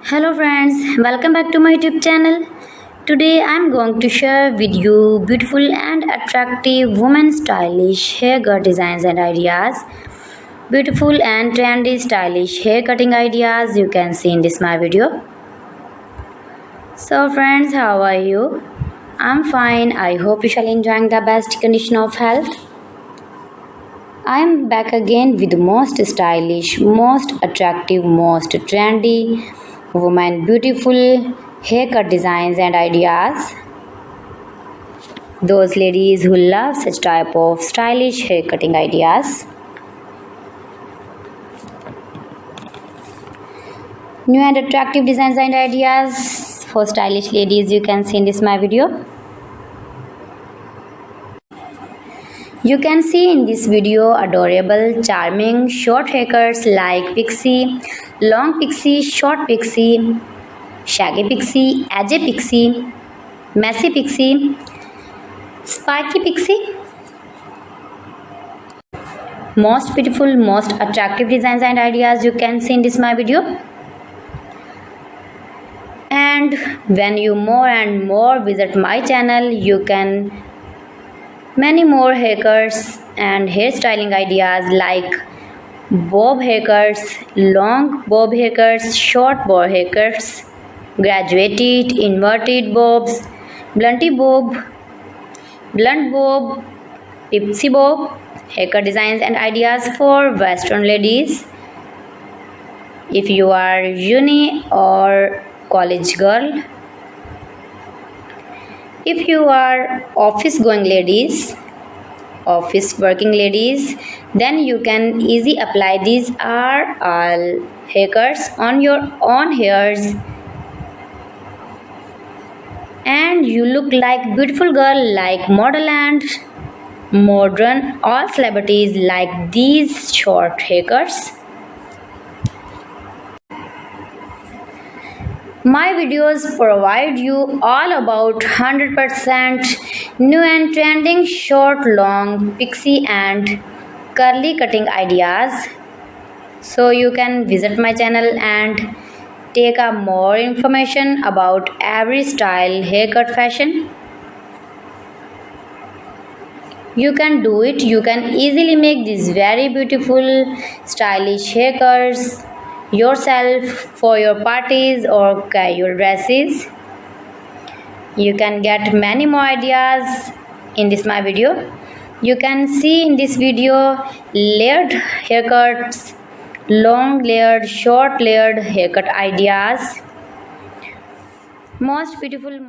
Hello friends, welcome back to my YouTube channel. Today I am going to share with you beautiful and attractive women stylish haircut designs and ideas. Beautiful and trendy stylish hair cutting ideas you can see in this my video. So friends, how are you? I'm fine. I hope you shall enjoying the best condition of health. I am back again with the most stylish, most attractive, most trendy women beautiful haircut designs and ideas. Those ladies who love such type of stylish hair cutting ideas. New and attractive designs and ideas for stylish ladies you can see in this my video. You can see in this video adorable, charming, short haircuts like Pixie, long Pixie, short Pixie, shaggy Pixie, edgy Pixie, messy Pixie, spiky Pixie. Most beautiful, most attractive designs and ideas you can see in this my video. And when you more and more visit my channel, you can many more haircuts and hairstyling ideas like bob haircuts, long bob haircuts, short bob haircuts, graduated, inverted bobs, blunty bob, blunt bob, Pixie bob, haircut designs and ideas for Western ladies. If you are uni or college girl, if you are office going ladies, office working ladies, then you can easily apply these are all haircuts on your own hairs and you look like beautiful girl, like model and modern. All celebrities like these short haircuts. My videos provide you all about 100% new and trending short, long, pixie and curly cutting ideas. So you can visit my channel and take a more information about every style haircut fashion. You can do it. You can easily make these very beautiful stylish haircuts yourself for your parties or casual dresses. You can get many more ideas in this my video. You can see in this video layered haircuts, long layered, short layered haircut ideas. Most beautiful.